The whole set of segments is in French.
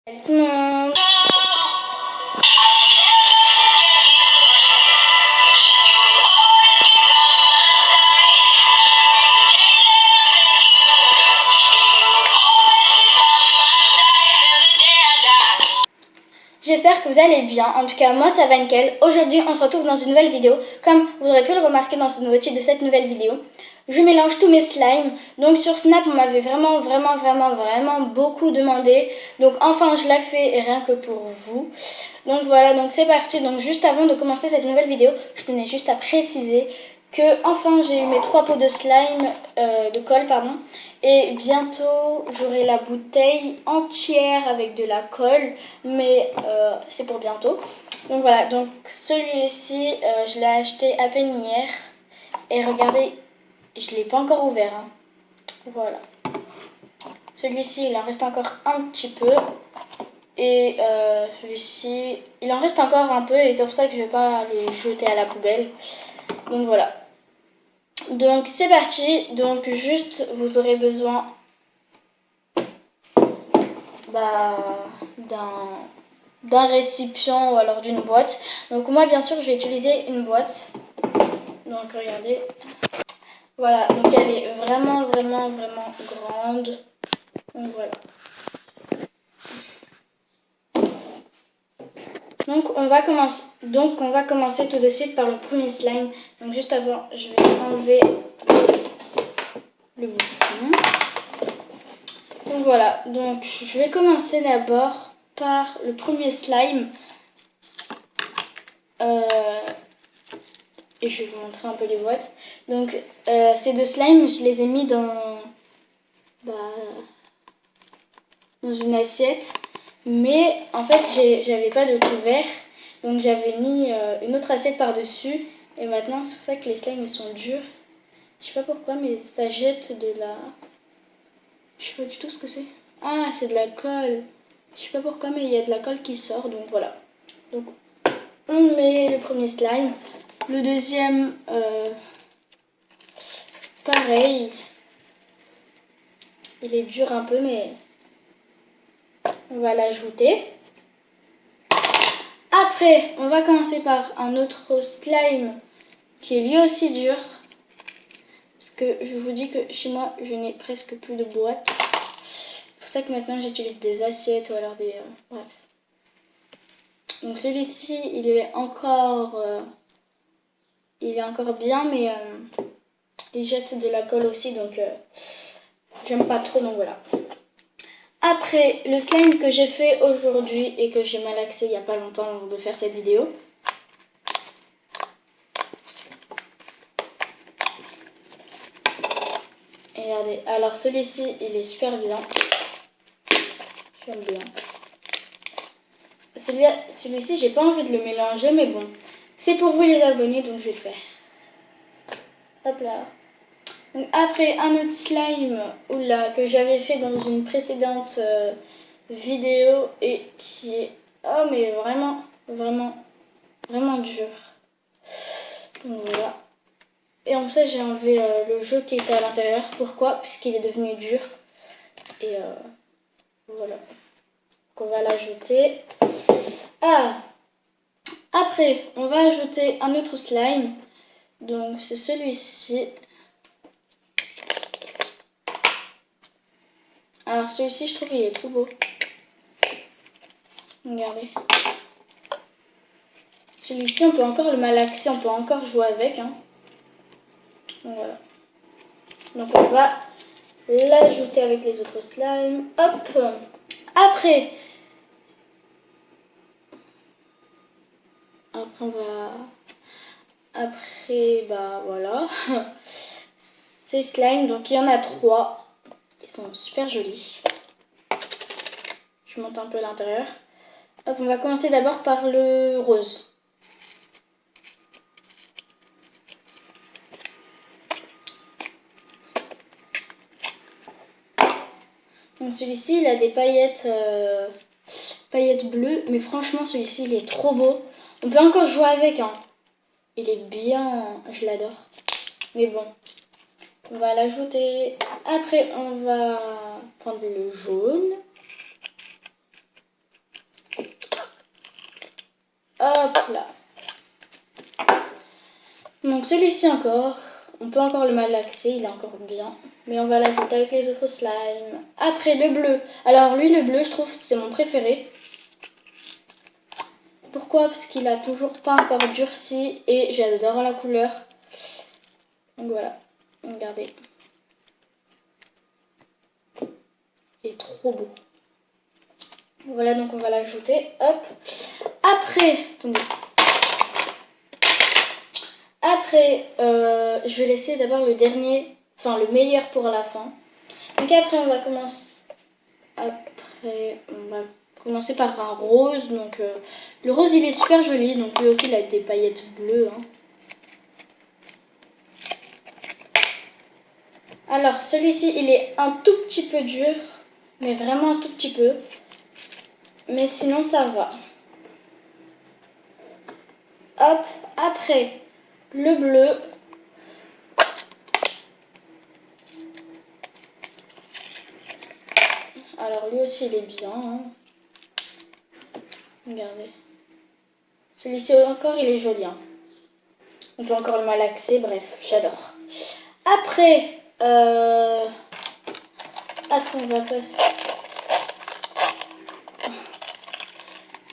Salut tout le monde. J'espère que vous allez bien, en tout cas moi ça va nickel. Aujourd'hui on se retrouve dans une nouvelle vidéo. Comme vous aurez pu le remarquer dans ce nouveau titre de cette nouvelle vidéo, je mélange tous mes slimes. Donc sur Snap on m'avait vraiment beaucoup demandé. Donc enfin je la fais rien que pour vous. Donc voilà, donc c'est parti. Donc juste avant de commencer cette nouvelle vidéo, je tenais juste à préciser que enfin j'ai eu mes 3 pots de slime, de colle pardon, et bientôt j'aurai la bouteille entière avec de la colle, mais c'est pour bientôt. Donc voilà, donc celui-ci je l'ai acheté à peine hier et regardez, je l'ai pas encore ouvert hein. Voilà, celui-ci il en reste encore un petit peu et celui-ci il en reste encore un peu et c'est pour ça que je vais pas le jeter à la poubelle. Donc voilà. Donc c'est parti. Donc juste vous aurez besoin d'un récipient ou alors d'une boîte. Donc moi bien sûr je vais utiliser une boîte. Donc regardez. Voilà, donc elle est vraiment grande. Donc voilà. Donc on va commencer tout de suite par le premier slime. Donc juste avant, je vais enlever le bouton. Donc voilà, donc je vais commencer d'abord par le premier slime. Et je vais vous montrer un peu les boîtes. Donc ces deux slimes, je les ai mis dans une assiette. Mais en fait, j'avais pas de couvert. Donc j'avais mis une autre assiette par-dessus. Et maintenant, c'est pour ça que les slimes ils sont durs. Je sais pas pourquoi, mais ça jette de la... Je sais pas du tout ce que c'est. Ah, c'est de la colle. Je sais pas pourquoi, mais il y a de la colle qui sort. Donc voilà. Donc on met le premier slime. Le deuxième, pareil. Il est dur un peu, mais on va l'ajouter. Après, on va commencer par un autre slime qui est lui aussi dur. Parce que je vous dis que chez moi, je n'ai presque plus de boîte. C'est pour ça que maintenant, j'utilise des assiettes ou alors des... bref. Donc celui-ci, il est encore bien, mais il jette de la colle aussi, donc j'aime pas trop, donc voilà. Après, le slime que j'ai fait aujourd'hui et que j'ai malaxé il n'y a pas longtemps de faire cette vidéo. Et regardez, alors celui-ci, il est super bien. J'aime bien. Celui-ci, j'ai pas envie de le mélanger, mais bon. C'est pour vous les abonnés, donc je vais le faire. Hop là. Donc après, un autre slime que j'avais fait dans une précédente vidéo et qui est... Oh, mais vraiment dur. Donc voilà. Et en ça, j'ai enlevé le jeu qui était à l'intérieur. Pourquoi? Puisqu'il est devenu dur. Et voilà. Donc on va l'ajouter. Ah! Après, on va ajouter un autre slime. Donc c'est celui-ci. Alors celui-ci, je trouve qu'il est tout beau. Regardez. Celui-ci, on peut encore le malaxer, on peut encore jouer avec. Hein. Donc voilà. Donc on va l'ajouter avec les autres slimes. Hop. Après, bah voilà. Ces slimes, donc il y en a 3. Ils sont super jolis. Je monte un peu à l'intérieur. Hop, on va commencer d'abord par le rose. Donc celui-ci, il a des paillettes bleues, mais franchement celui-ci, il est trop beau. On peut encore jouer avec, hein. Il est bien, je l'adore. Mais bon, on va l'ajouter. Après, on va prendre le jaune. Hop là. Donc celui-ci encore, on peut encore le malaxer, il est encore bien. Mais on va l'ajouter avec les autres slimes. Après le bleu. Alors lui le bleu je trouve c'est mon préféré. Pourquoi? Parce qu'il a toujours pas encore durci et j'adore la couleur. Donc voilà, regardez. Il est trop beau. Voilà, donc on va l'ajouter. Hop. Après, attendez. Après, je vais laisser d'abord le dernier, enfin le meilleur pour la fin. Donc après, on va commencer. Après, on va commencer par un rose. Donc le rose, il est super joli. Donc lui aussi, il a des paillettes bleues. Hein. Alors, celui-ci, il est un tout petit peu dur, mais vraiment un tout petit peu. Mais sinon, ça va. Hop, après, le bleu. Alors, lui aussi, il est bien. Hein. Regardez. Celui-ci encore, il est joli. Hein. On peut encore le malaxer, bref, j'adore. Après, on va passer...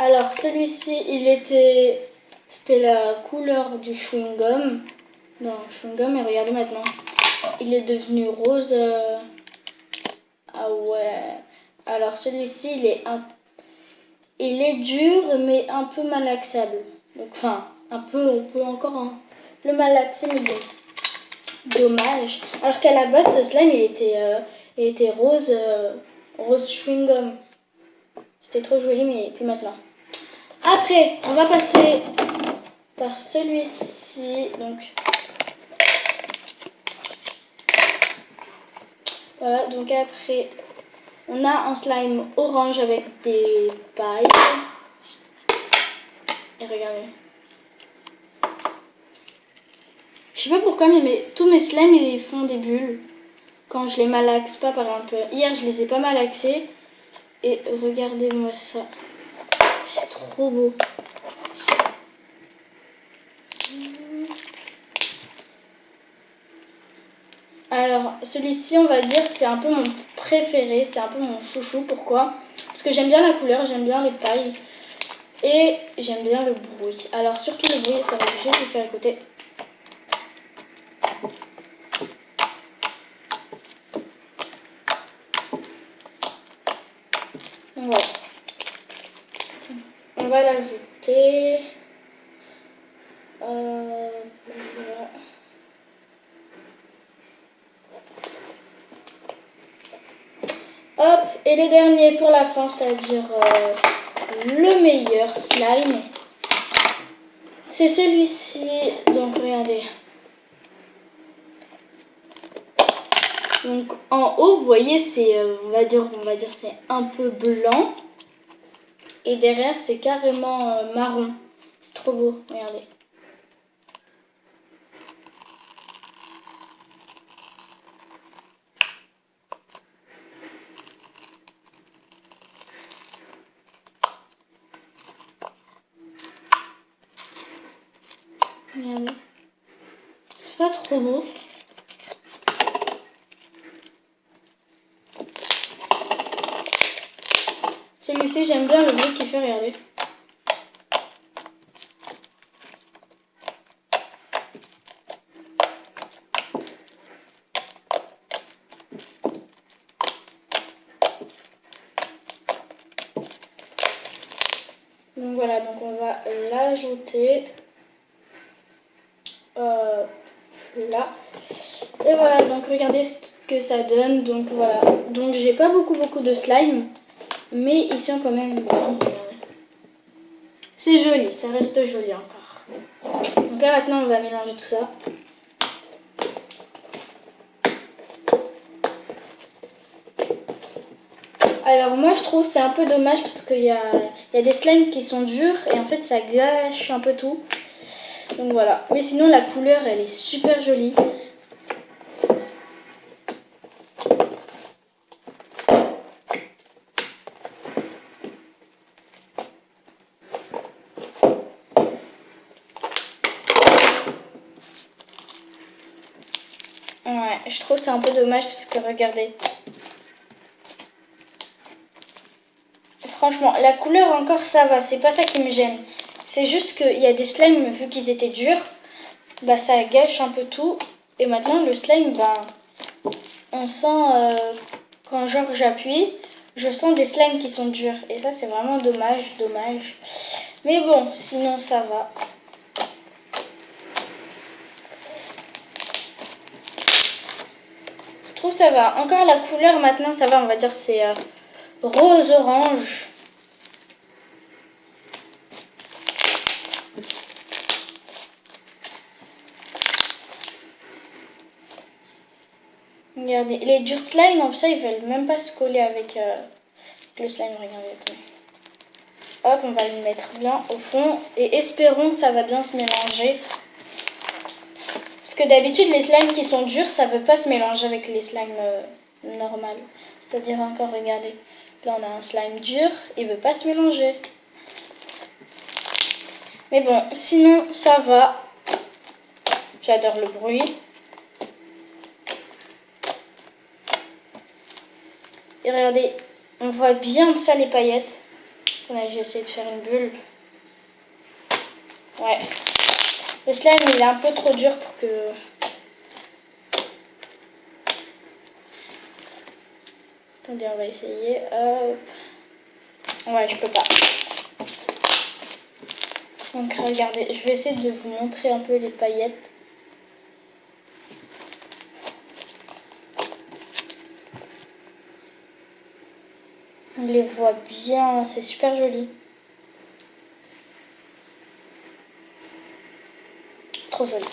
Alors, celui-ci, c'était la couleur du chewing-gum. Non, chewing-gum, et regardez maintenant. Il est devenu rose. Ah ouais. Alors, celui-ci, il est dur, mais un peu malaxable. Donc, enfin, un peu, on peut encore le malaxer, mais bon. Dommage. Alors qu'à la base, ce slime, il était rose, rose chewing-gum. C'était trop joli, mais plus maintenant. Après, on va passer par celui-ci. Donc, voilà. Donc après, on a un slime orange avec des pailles. Et regardez. Je sais pas pourquoi, mais tous mes slimes, ils font des bulles. Quand je les malaxe pas, par exemple. Hier, je les ai pas malaxés. Et regardez-moi ça. C'est trop beau. Alors, celui-ci, on va dire, c'est un peu mon préféré. C'est un peu mon chouchou. Pourquoi? Parce que j'aime bien la couleur, j'aime bien les pailles. Et j'aime bien le bruit. Alors, surtout le bruit, attendez, je vais vous faire écouter. Voilà. On va l'ajouter. Voilà. Hop, et le dernier pour la fin, c'est-à-dire le meilleur slime. C'est celui-ci. Donc regardez. Donc en haut, vous voyez, c'est on va dire c'est un peu blanc. Et derrière, c'est carrément marron. C'est trop beau, regardez. Regardez. C'est pas trop beau. Celui-ci, j'aime bien le bruit qu'il fait, regardez. Donc voilà, donc on va l'ajouter là. Et voilà, donc regardez ce que ça donne. Donc voilà, donc j'ai pas beaucoup de slime, mais ils sont quand même bien. C'est joli, ça reste joli encore. Donc là maintenant on va mélanger tout ça. Alors moi je trouve c'est un peu dommage parce qu'il y a des slimes qui sont durs et en fait ça gâche un peu tout. Donc voilà. Mais sinon la couleur elle est super jolie. Ouais, je trouve c'est un peu dommage parce que regardez. Franchement, la couleur encore ça va, c'est pas ça qui me gêne. C'est juste qu'il y a des slimes, vu qu'ils étaient durs, bah ça gâche un peu tout. Et maintenant le slime, bah on sent quand genre j'appuie, je sens des slimes qui sont durs. Et ça c'est vraiment dommage. Mais bon, sinon ça va. Je trouve ça va. Encore la couleur maintenant ça va, on va dire c'est rose-orange. Regardez, les durs slime, en ça, ils veulent même pas se coller avec le slime. Regardez. Hop, on va le mettre bien au fond. Et espérons que ça va bien se mélanger. Parce que d'habitude, les slimes qui sont durs, ça veut pas se mélanger avec les slimes normales. C'est-à-dire encore, regardez. Là, on a un slime dur, il veut pas se mélanger. Mais bon, sinon, ça va. J'adore le bruit. Et regardez, on voit bien ça les paillettes. Attendez, j'ai essayé de faire une bulle. Ouais. Le slime, il est un peu trop dur pour que... Attendez, on va essayer. Hop. Ouais, je peux pas. Donc regardez, je vais essayer de vous montrer un peu les paillettes. On les voit bien, c'est super joli. Trop joli.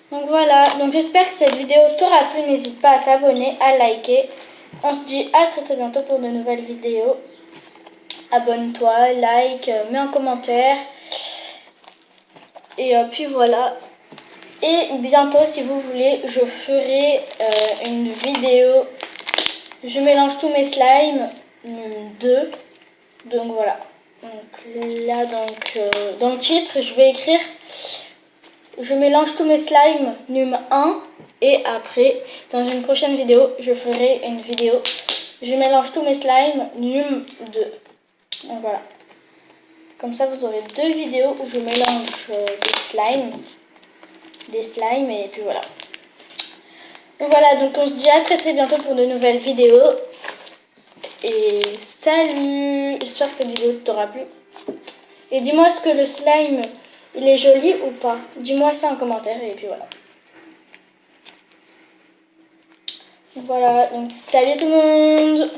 Donc voilà, donc j'espère que cette vidéo t'aura plu. N'hésite pas à t'abonner, à liker. On se dit à très bientôt pour de nouvelles vidéos. Abonne-toi, like, mets un commentaire. Et puis voilà. Et bientôt, si vous voulez, je ferai une vidéo. Je mélange tous mes slimes 2. Donc voilà. Donc là, dans le titre, je vais écrire je mélange tous mes slimes num 1. Et après, dans une prochaine vidéo, je ferai une vidéo je mélange tous mes slimes num 2. Donc voilà. Comme ça, vous aurez 2 vidéos où je mélange des slimes et puis voilà. Donc voilà, donc on se dit à très bientôt pour de nouvelles vidéos. Et salut! J'espère que cette vidéo t'aura plu. Et dis-moi est-ce que le slime, il est joli ou pas? Dis-moi ça en commentaire et puis voilà. Donc voilà, donc salut tout le monde!